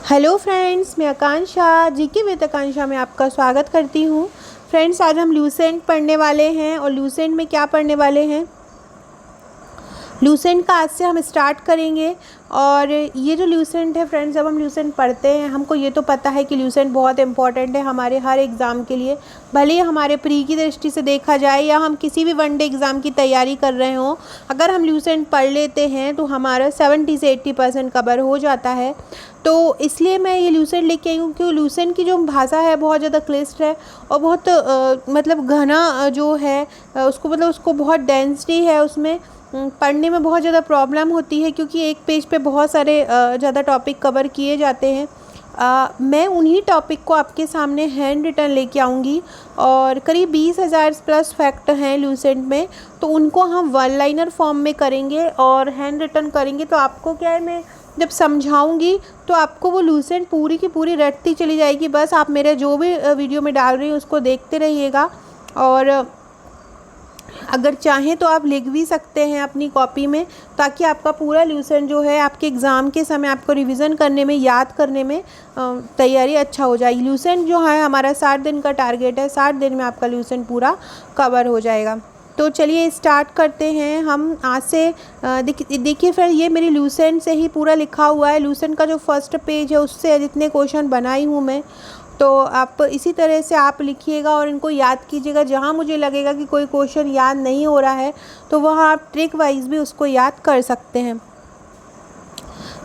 Hello friends, मैं आकांक्षा GK with आकांक्षा में आपका स्वागत करती हूँ। फ्रेंड्स, आज हम लूसेंट पढ़ने वाले हैं और लूसेंट में क्या पढ़ने वाले हैं, लूसेंट का आज से हम स्टार्ट करेंगे। और ये जो लूसेंट है फ्रेंड्स, जब हम लूसेंट पढ़ते हैं हमको ये तो पता है कि लूसेंट बहुत इंपॉर्टेंट है हमारे हर एग्ज़ाम के लिए, भले ही हमारे प्री की दृष्टि से देखा जाए या हम किसी भी वनडे एग्ज़ाम की तैयारी कर रहे हों। अगर हम लूसेंट पढ़ लेते हैं तो हमारा 70 से 80% कवर हो जाता है। तो इसलिए मैं ये लूसेंट लेके आई हूँ क्योंकि लूसेंट की जो भाषा है बहुत ज़्यादा क्लिष्ट है और बहुत मतलब घना जो है उसको बहुत डेंसिटी है, उसमें पढ़ने में बहुत ज़्यादा प्रॉब्लम होती है क्योंकि एक पेज पे बहुत सारे ज़्यादा टॉपिक कवर किए जाते हैं। मैं उन्हीं टॉपिक को आपके सामने हैंड रिटन लेके आऊँगी और करीब 20,000 प्लस फैक्ट हैं लूसेंट में, तो उनको हम वन लाइनर फॉर्म में करेंगे और हैंड रिटन करेंगे। तो आपको क्या है, मैं जब समझाऊंगी तो आपको वो लूसेंट पूरी की पूरी रटती चली जाएगी। बस आप मेरे जो भी वीडियो में डाल रही हैं उसको देखते रहिएगा और अगर चाहें तो आप लिख भी सकते हैं अपनी कॉपी में, ताकि आपका पूरा लूसेंट जो है आपके एग्ज़ाम के समय आपको रिवीजन करने में, याद करने में तैयारी अच्छा हो जाएगी। लूसेंट जो है हमारा 60 दिन का टारगेट है, 60 दिन में आपका लूसेंट पूरा कवर हो जाएगा। तो चलिए स्टार्ट करते हैं हम आज से। देखिए फिर ये मेरी लूसेंट से ही पूरा लिखा हुआ है। लूसेंट का जो फर्स्ट पेज है उससे जितने क्वेश्चन बनाई हूँ मैं, तो आप इसी तरह से आप लिखिएगा और इनको याद कीजिएगा। जहाँ मुझे लगेगा कि कोई क्वेश्चन याद नहीं हो रहा है तो वहाँ आप ट्रिक वाइज भी उसको याद कर सकते हैं।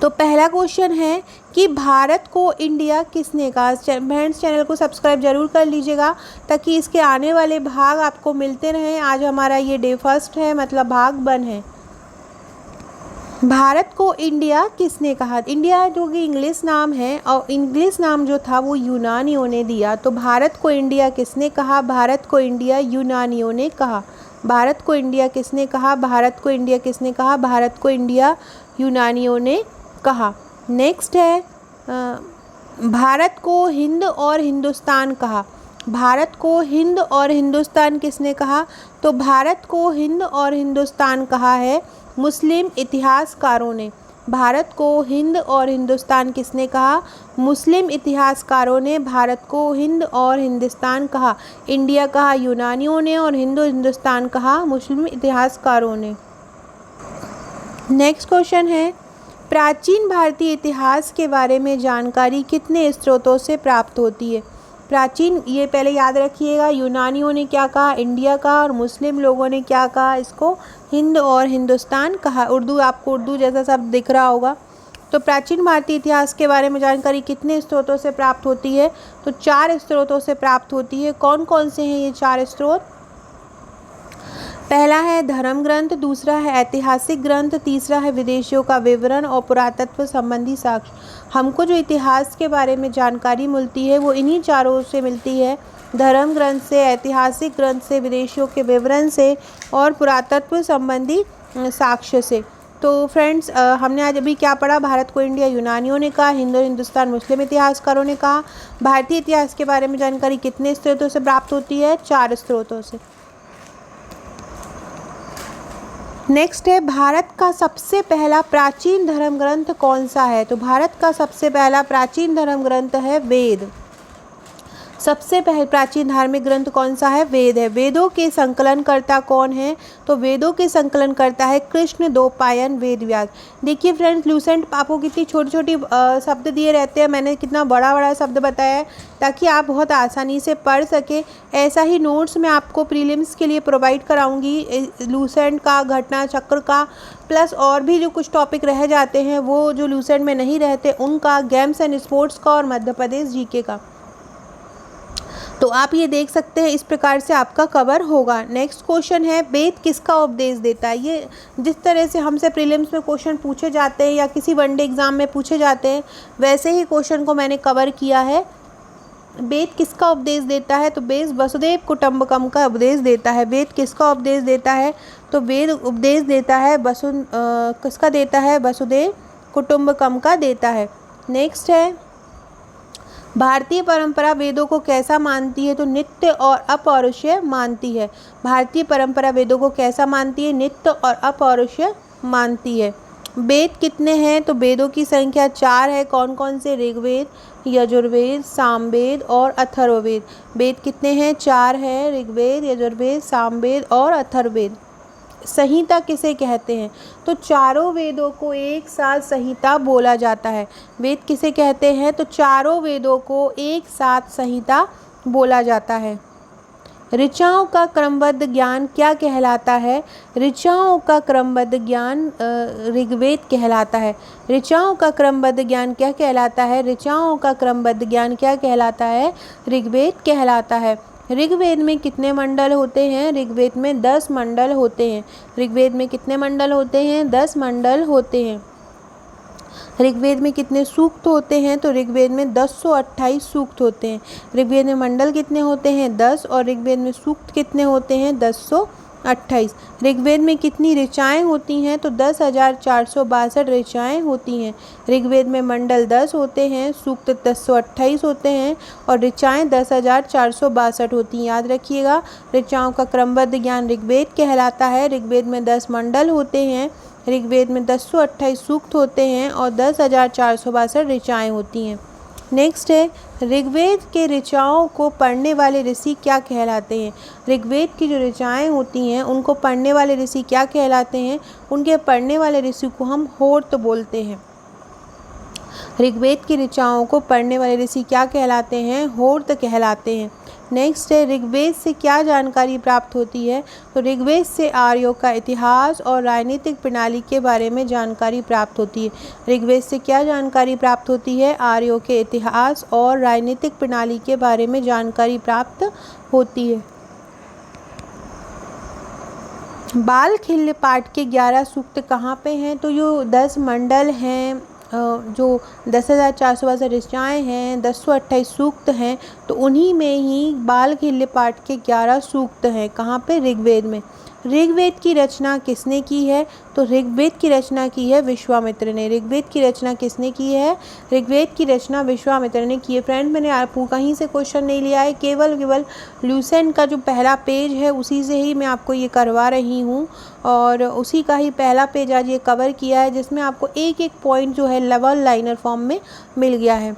तो पहला क्वेश्चन है कि भारत को इंडिया किसने कहा। फ्रेंड्स, चैनल को सब्सक्राइब जरूर कर लीजिएगा ताकि इसके आने वाले भाग आपको मिलते रहें। आज हमारा ये डे फर्स्ट है, मतलब भाग 1 है। भारत को इंडिया किसने कहा। इंडिया जो कि इंग्लिश नाम है और इंग्लिश नाम जो था वो यूनानियों ने दिया। तो भारत को इंडिया किसने कहा। भारत को इंडिया यूनानियों ने कहा। भारत को इंडिया किसने कहा। भारत को इंडिया किसने कहा। भारत को इंडिया यूनानियों ने कहा। नेक्स्ट है भारत को हिंद और हिंदुस्तान कहा। भारत को हिंद और हिंदुस्तान किसने कहा। तो भारत को हिंद और हिंदुस्तान कहा है मुस्लिम इतिहासकारों ने। भारत को हिंद और हिंदुस्तान किसने कहा। मुस्लिम इतिहासकारों ने भारत को हिंद और हिंदुस्तान कहा। इंडिया कहा यूनानियों ने और हिंदुस्तान कहा मुस्लिम इतिहासकारों ने। नेक्स्ट क्वेश्चन है प्राचीन भारतीय इतिहास के बारे में जानकारी कितने स्रोतों से प्राप्त होती है। प्राचीन, ये पहले याद रखिएगा, यूनानियों ने क्या कहा, इंडिया का, और मुस्लिम लोगों ने क्या कहा, इसको हिंद और हिंदुस्तान कहा। आपको उर्दू जैसा शब्द दिख रहा होगा। तो प्राचीन भारतीय इतिहास के बारे में जानकारी कितने स्रोतों से प्राप्त होती है। तो 4 स्रोतों से प्राप्त होती है। कौन कौन से हैं ये 4 स्रोत। पहला है धर्म ग्रंथ, दूसरा है ऐतिहासिक ग्रंथ, तीसरा है विदेशियों का विवरण और पुरातत्व संबंधी साक्ष्य। हमको जो इतिहास के बारे में जानकारी मिलती है वो इन्हीं चारों से मिलती है, धर्म ग्रंथ से, ऐतिहासिक ग्रंथ से, विदेशियों के विवरण से और पुरातत्व संबंधी साक्ष्य से। तो फ्रेंड्स, हमने आज अभी क्या पढ़ा। भारत को इंडिया यूनानियों ने कहा, हिंद और हिंदुस्तान मुस्लिम इतिहासकारों ने कहा। भारतीय इतिहास के बारे में जानकारी कितने स्रोतों से प्राप्त होती है। 4 स्रोतों से। नेक्स्ट है भारत का सबसे पहला प्राचीन धर्म ग्रंथ कौन सा है। तो भारत का सबसे पहला प्राचीन धर्म ग्रंथ है वेद। सबसे पहले प्राचीन धार्मिक ग्रंथ कौन सा है। वेद है। वेदों के संकलनकर्ता कौन है। तो वेदों के संकलनकर्ता है कृष्ण द्वैपायन वेद व्यास। देखिए फ्रेंड्स, लूसेंट आपको कितनी छोटी छोटी शब्द दिए रहते हैं, मैंने कितना बड़ा बड़ा शब्द बताया है ताकि आप बहुत आसानी से पढ़ सके। ऐसा ही नोट्स मैं आपको प्रीलिम्स के लिए प्रोवाइड कराऊंगी, लूसेंट का, घटना चक्र का, प्लस और भी जो कुछ टॉपिक रह जाते हैं वो जो लूसेंट में नहीं रहते उनका, गेम्स एंड स्पोर्ट्स का और मध्य प्रदेश जीके का। तो आप ये देख सकते हैं, इस प्रकार से आपका कवर होगा। नेक्स्ट क्वेश्चन है वेद किसका उपदेश देता है। ये जिस तरह से हमसे प्रीलिम्स में क्वेश्चन पूछे जाते हैं या किसी वनडे एग्जाम में पूछे जाते हैं, वैसे ही क्वेश्चन को मैंने कवर किया है। वेद किसका उपदेश देता है। तो वेद वसुदेव कुटुंबकम का उपदेश देता है। वेद किसका उपदेश देता है। तो वेद उपदेश देता है किसका देता है। वसुदेव कुटुंबकम का देता है। नेक्स्ट है भारतीय परंपरा वेदों को कैसा मानती है। तो नित्य और अपौरुषेय मानती है। भारतीय परंपरा वेदों को कैसा मानती है। नित्य और अपौरुषेय मानती है। वेद कितने हैं? तो वेदों की संख्या 4 है। कौन कौन से? ऋग्वेद, यजुर्वेद, सामवेद और अथर्ववेद। वेद कितने हैं? 4 है। ऋग्वेद, यजुर्वेद, सामवेद और अथर्ववेद। संहिता किसे कहते हैं? तो चारों वेदों को एक साथ संहिता बोला जाता है। वेद किसे कहते हैं? तो चारों वेदों को एक साथ संहिता बोला जाता है। ऋचाओं का क्रमबद्ध ज्ञान क्या कहलाता है? ऋचाओं का क्रमबद्ध ज्ञान ऋग्वेद कहलाता है। ऋचाओं का क्रमबद्ध ज्ञान क्या कहलाता है? ऋचाओं का क्रमबद्ध ज्ञान क्या कहलाता है? ऋग्वेद कहलाता है। ऋग्वेद में कितने मंडल होते हैं? ऋग्वेद में 10 मंडल होते हैं। ऋग्वेद में कितने मंडल होते हैं? 10 मंडल होते हैं। ऋग्वेद में कितने सूक्त होते हैं? तो ऋग्वेद में 1028 सूक्त होते हैं। ऋग्वेद में मंडल कितने होते हैं? 10। और ऋग्वेद में सूक्त कितने होते हैं? 1028। ऋग्वेद में कितनी ऋचाएँ होती हैं? तो 10,462 ऋचाएँ होती हैं। ऋग्वेद में मंडल 10 होते हैं, सूक्त 1028 होते हैं और ऋचाएँ 10,462 होती हैं। याद रखिएगा, ऋचाओं का क्रमबद्ध ज्ञान ऋग्वेद कहलाता है। ऋग्वेद में 10 मंडल होते हैं, ऋग्वेद में 1028 सूक्त होते हैं और 10,462 ऋचाएँ होती हैं। नेक्स्ट है, ऋग्वेद के ऋचाओं को पढ़ने वाले ऋषि क्या कहलाते हैं? ऋग्वेद की जो ऋचाएँ होती हैं उनको पढ़ने वाले ऋषि क्या कहलाते हैं? उनके पढ़ने वाले ऋषि को हम होर्त बोलते हैं। ऋग्वेद की ऋचाओं को पढ़ने वाले ऋषि क्या कहलाते हैं? होर्त कहलाते हैं। नेक्स्ट है, ऋग्वेद से क्या जानकारी प्राप्त होती है? तो ऋग्वेद से आर्यों का इतिहास और राजनीतिक प्रणाली के बारे में जानकारी प्राप्त होती है। ऋग्वेद से क्या जानकारी प्राप्त होती है? आर्यों के इतिहास और राजनीतिक प्रणाली के बारे में जानकारी प्राप्त होती है। बाल खिल्य पाठ के 11 सूक्त कहाँ पे हैं? तो जो 10 मंडल हैं, जो 10,462 ऋचाएँ हैं, 1028 सूक्त हैं, तो उन्हीं में ही बाल खिल्य पाठ के 11 सूक्त हैं। कहाँ पे? ऋग्वेद में। ऋग्वेद की रचना किसने की है? तो ऋग्वेद की रचना की है विश्वामित्र ने। ऋग्वेद की रचना किसने की है? ऋग्वेद की रचना विश्वामित्र ने की है। फ्रेंड, मैंने आपको कहीं से क्वेश्चन नहीं लिया है, केवल ल्यूसेंट का जो पहला पेज है उसी से ही मैं आपको ये करवा रही हूँ और उसी का ही पहला पेज आज ये कवर किया है, जिसमें आपको एक एक पॉइंट जो है लेवल लाइनर फॉर्म में मिल गया है।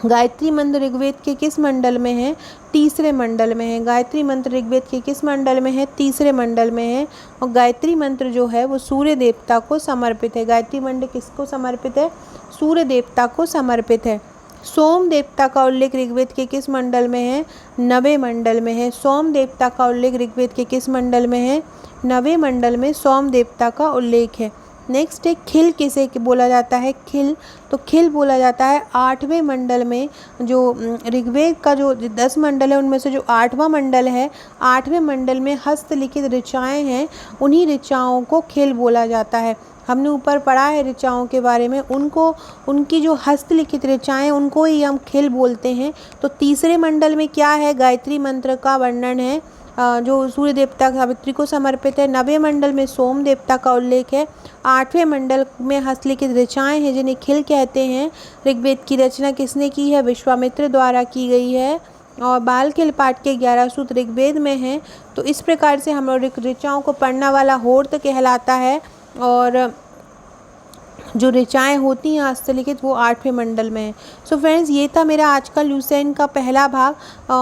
गायत्री मंत्र ऋग्वेद के किस मंडल में है? तीसरे मंडल में है। गायत्री मंत्र ऋग्वेद के किस मंडल में है? तीसरे मंडल में है। और गायत्री मंत्र जो है वो सूर्य देवता को समर्पित है। गायत्री मंत्र किसको समर्पित है? सूर्य देवता को समर्पित है। सोम देवता का उल्लेख ऋग्वेद के किस मंडल में है? 9वें मंडल में है। सोम देवता का उल्लेख ऋग्वेद के किस मंडल में है? 9वें मंडल में सोम देवता का उल्लेख है। नेक्स्ट है, खिल किसे बोला जाता है? खिल, तो खिल बोला जाता है 8वें मंडल में। जो ऋग्वेद का जो 10 मंडल है उनमें से जो 8वां मंडल है, 8वें मंडल में हस्तलिखित ऋचाएँ हैं, उन्हीं ऋचाओं को खिल बोला जाता है। हमने ऊपर पढ़ा है ऋचाओं के बारे में, उनको उनकी जो हस्तलिखित ऋचाएँ उनको ही हम खिल बोलते हैं। तो तीसरे मंडल में क्या है? गायत्री मंत्र का वर्णन है जो सूर्य देवता सावित्री को समर्पित है। 9वें मंडल में सोम देवता का उल्लेख है। 8वें मंडल में हस्तलिखित ऋचाएँ हैं जिन्हें खिल कहते हैं। ऋग्वेद की रचना किसने की है? विश्वामित्र द्वारा की गई है। और बाल खिल पाठ के 11 सूक्त ऋग्वेद में हैं। तो इस प्रकार से हम लोग ऋचाओं को पढ़ने वाला होर्त कहलाता है और जो ऋचाएँ होती हैं हस्तलिखित वो 8वें मंडल में है। सो फ्रेंड्स, ये था मेरा आज का ल्यूसेंट का पहला भाग।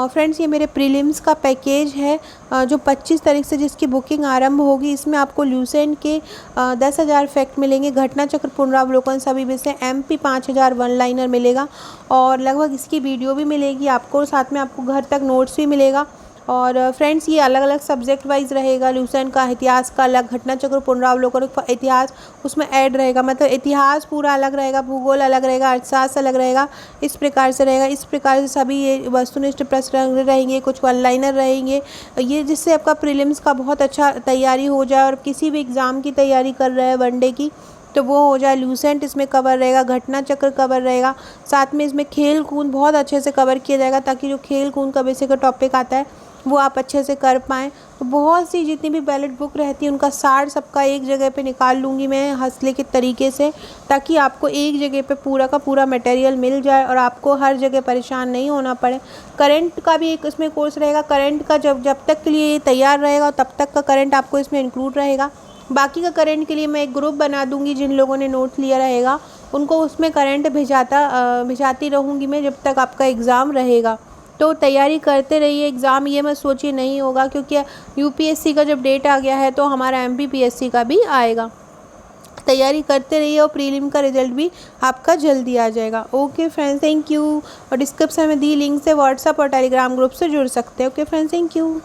फ्रेंड्स, ये मेरे प्रीलिम्स का पैकेज है जो 25 तारीख से जिसकी बुकिंग आरंभ होगी। इसमें आपको ल्यूसेंट के 10,000 फैक्ट मिलेंगे, घटना चक्र पुनरावलोकन सभी विषय, MP 5000 वन लाइनर मिलेगा और लगभग इसकी वीडियो भी मिलेगी आपको, साथ में आपको घर तक नोट्स भी मिलेगा। और फ्रेंड्स, ये अलग अलग सब्जेक्ट वाइज रहेगा। ल्यूसेंट का इतिहास का अलग, घटना चक्र पुनरावलोकन इतिहास उसमें ऐड रहेगा, मतलब इतिहास पूरा अलग रहेगा, भूगोल अलग रहेगा, अर्थशास्त्र अलग रहेगा, इस प्रकार से रहेगा। इस प्रकार से सभी ये वस्तुनिष्ठ प्रश्न रहेंगे, कुछ वन लाइनर रहेंगे, ये जिससे आपका प्रीलिम्स का बहुत अच्छा तैयारी हो जाए और किसी भी एग्ज़ाम की तैयारी कर रहे हैं वनडे की तो वो हो जाए। ल्यूसेंट इसमें कवर रहेगा, घटना चक्र कवर रहेगा, साथ में इसमें खेल कूद बहुत अच्छे से कवर किया जाएगा ताकि जो खेल कूद का बेसिक टॉपिक आता है वो आप अच्छे से कर पाएँ। तो बहुत सी जितनी भी बैलेट बुक रहती है उनका सार सबका एक जगह पे निकाल लूँगी मैं हस्तलिखित तरीके से, ताकि आपको एक जगह पे पूरा का पूरा मटेरियल मिल जाए और आपको हर जगह परेशान नहीं होना पड़े। करंट का भी एक इसमें कोर्स रहेगा। करंट का जब तक के लिए तैयार रहेगा तब तक का करंट आपको इसमें इंक्लूड रहेगा। बाकी का करंट के लिए मैं एक ग्रुप बना दूँगी, जिन लोगों ने नोट लिया रहेगा उनको उसमें करंट भिजाती रहूँगी मैं जब तक आपका एग्ज़ाम रहेगा। तो तैयारी करते रहिए, एग्ज़ाम ये मत सोचिए नहीं होगा, क्योंकि यूपीएससी का जब डेट आ गया है तो हमारा एमपीपीएससी का भी आएगा। तैयारी करते रहिए और प्रीलिम का रिजल्ट भी आपका जल्दी आ जाएगा। Okay friends, thank you. और डिस्क्रिप्शन में दी लिंक से व्हाट्सएप और टेलीग्राम ग्रुप से जुड़ सकते हैं। Okay friends, thank you.